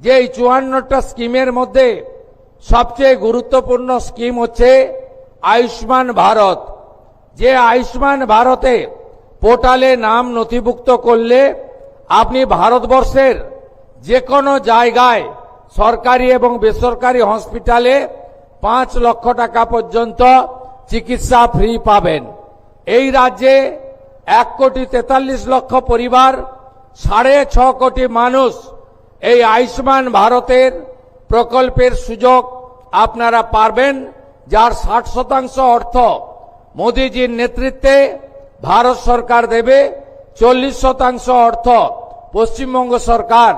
যে এই 54টা স্কিমের মধ্যে সবচেয়ে গুরুত্বপূর্ণ স্কিম হচ্ছে আয়ুষ্মান ভারত। যে আয়ুষ্মান ভারতে পোর্টালে নাম নথিভুক্ত করলে আপনি ভারতবর্ষের যে কোনো জায়গায় সরকারি এবং বেসরকারি হসপিটালে 5 লক্ষ টাকা পর্যন্ত চিকিৎসা ফ্রি পাবেন। এই রাজ্যে 1,43,00,000 পরিবার, 6.5 কোটি মানুষ এই আয়ুষ্মান ভারতের প্রকল্পের সুযোগ আপনারা পাবেন, যার 60% অর্থ মোদীজির নেতৃত্বে ভারত সরকার দেবে, 40% অর্থ পশ্চিমবঙ্গ সরকার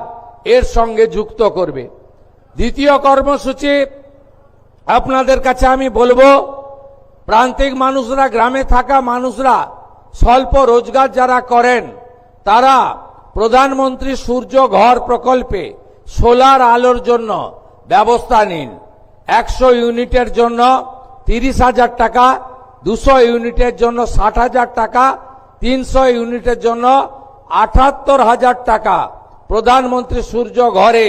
এর সঙ্গে যুক্ত করবে। দ্বিতীয় কর্মসূচি আপনাদের কাছে আমি বলবো, প্রান্তিক মানুষরা, গ্রামে থাকা মানুষরা, স্বল্প রোজগার যারা করেন, তারা প্রধানমন্ত্রী সূর্য ঘর প্রকল্পে সোলার আলোর জন্য ব্যবস্থা নিন। 100 ইউনিটের জন্য 30,000 টাকা, 200 ইউনিটের জন্য 60,000 টাকা, 300 ইউনিটের জন্য 78,000 টাকা প্রধানমন্ত্রী সূর্য ঘরে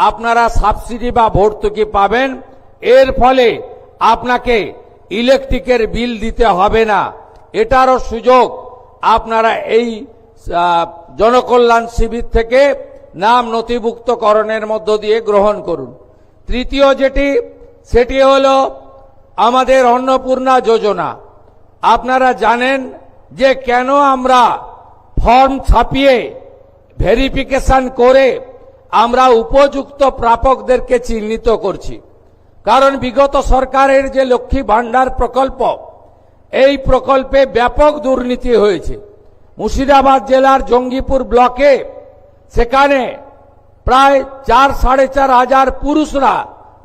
আপনারা সাবসিডি বা ভর্তুকি পাবেন। এর ফলে আপনাকে ইলেকট্রিকের বিল দিতে হবে না। এটারও সুযোগ আপনারা এই জনকল্যাণ শিবির থেকে নাম নথিভুক্তকরণের মধ্য দিয়ে গ্রহণ করুন। তৃতীয় সেটি হলো আমাদের অন্নপূর্ণা যোজনা। আপনারা জানেন যে কেন আমরা ফর্ম ছাপিয়ে ভেরিফিকেশন করে আমরা উপযুক্ত প্রাপকদেরকে চিহ্নিত করছি। কারণ বিগত সরকারের যে লক্ষ্মী ভান্ডার প্রকল্প, এই প্রকল্পে ব্যাপক দুর্নীতি হয়েছে। মুর্শিদাবাদ জেলার জঙ্গিপুর ব্লকে সেখানে প্রায় 4-4.5 হাজার পুরুষরা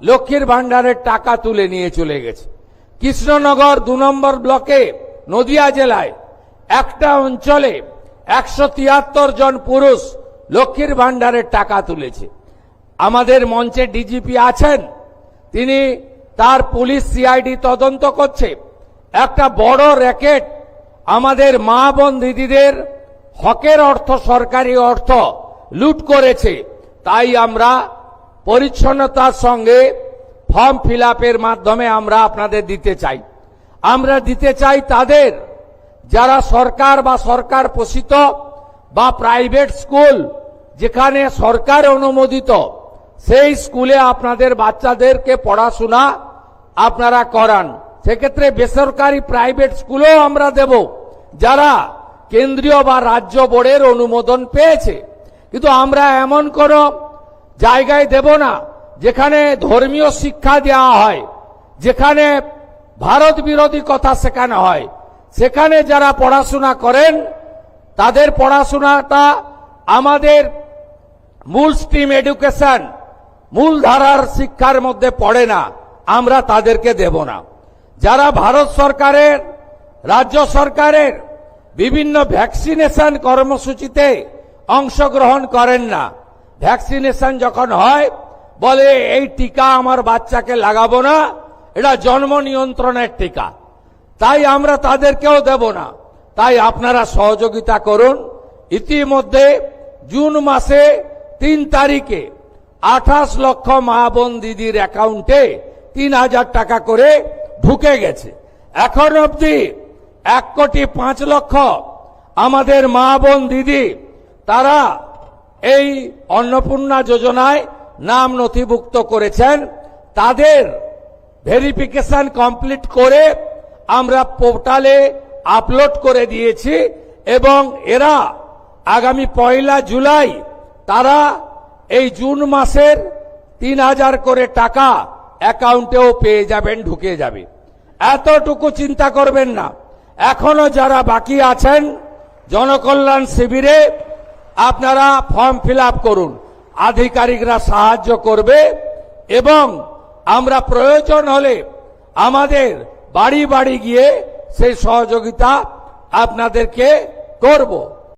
লক্ষ্মীর ভান্ডারের টাকা তুলে নিয়ে চলে গেছে। কৃষ্ণনগর 2 নম্বর ব্লকে নদিয়া জেলায় একটা অঞ্চলে 173 জন পুরুষ লক্ষ্মীর ভান্ডারের টাকা তুলেছে। আমাদের মঞ্চে ডিজিপি আছেন, তিনি তার পুলিশ সিআইডি তদন্ত করছে। একটা বড় র্যাকেট আমাদের মা বোন দিদিদের হকের অর্থ, সরকারি অর্থ লুট করেছে। তাই আমরা পরিচ্ছন্নতার সঙ্গে ফর্ম ফিল আপের মাধ্যমে আমরা আপনাদের দিতে চাই। আমরা দিতে চাই তাদের যারা সরকার বা সরকার পোষিত বা প্রাইভেট স্কুল যেখানে সরকার অনুমোদিত, সেই স্কুলে আপনাদের বাচ্চাদেরকে পড়াশোনা আপনারা করান। সেক্ষেত্রে বেসরকারি প্রাইভেট স্কুলও আমরা দেব যারা কেন্দ্রীয় বা রাজ্য বোর্ডের অনুমোদন পেয়েছে। কিন্তু আমরা এমন কোন জায়গায় দেব না যেখানে ধর্মীয় শিক্ষা দেওয়া হয়, যেখানে ভারত বিরোধী কথা শেখানো হয়। সেখানে যারা পড়াশোনা করেন তাদের পড়াশোনাটা আমাদের মূল স্ট্রিম এডুকেশন, মূল ধারার শিক্ষার মধ্যে পড়ে না, আমরা তাদেরকে দেব না। যারা ভারত সরকারের, রাজ্য সরকারের বিভিন্ন ভ্যাকসিনেশন কর্মসূচিতে অংশগ্রহণ করেন না, ভ্যাকসিনেশন যখন হয় বলে এই টিকা আমার বাচ্চাকে লাগাবো না, এটা জন্ম নিয়ন্ত্রণের টিকা, তাই আমরা তাদেরকেও দেব না। তাই আপনারা সহযোগিতা করুন। ইতিমধ্যে জুন মাসে 3 তারিখে 28 লক্ষ মা বোন দিদির অ্যাকাউন্টে 3,000 টাকা করে ঢুকে গেছে। এখন অবধি 1,05,00,000 আমাদের মা বোন দিদি তারা এই অন্নপূর্ণা যোজনায় নাম নথিভুক্ত করেছেন। তাদের ভেরিফিকেশন কমপ্লিট করে আমরা পোর্টালে আপলোড করে দিয়েছি এবং এরা আগামী 1 জুলাই তারা এই জুন মাসের 3,000 করে টাকা অ্যাকাউন্টেও পেয়ে যাবেন, ঢুকে যাবে। এতটুকু চিন্তা করবেন না। এখনো যারা বাকি আছেন জনকল্যাণ শিবিরে আপনারা ফর্ম ফিল আপ করুন, আধিকারিকরা সাহায্য করবে এবং আমরা প্রয়োজন হলে আমাদের বাড়ি বাড়ি গিয়ে সেই সহযোগিতা আপনাদেরকে করব।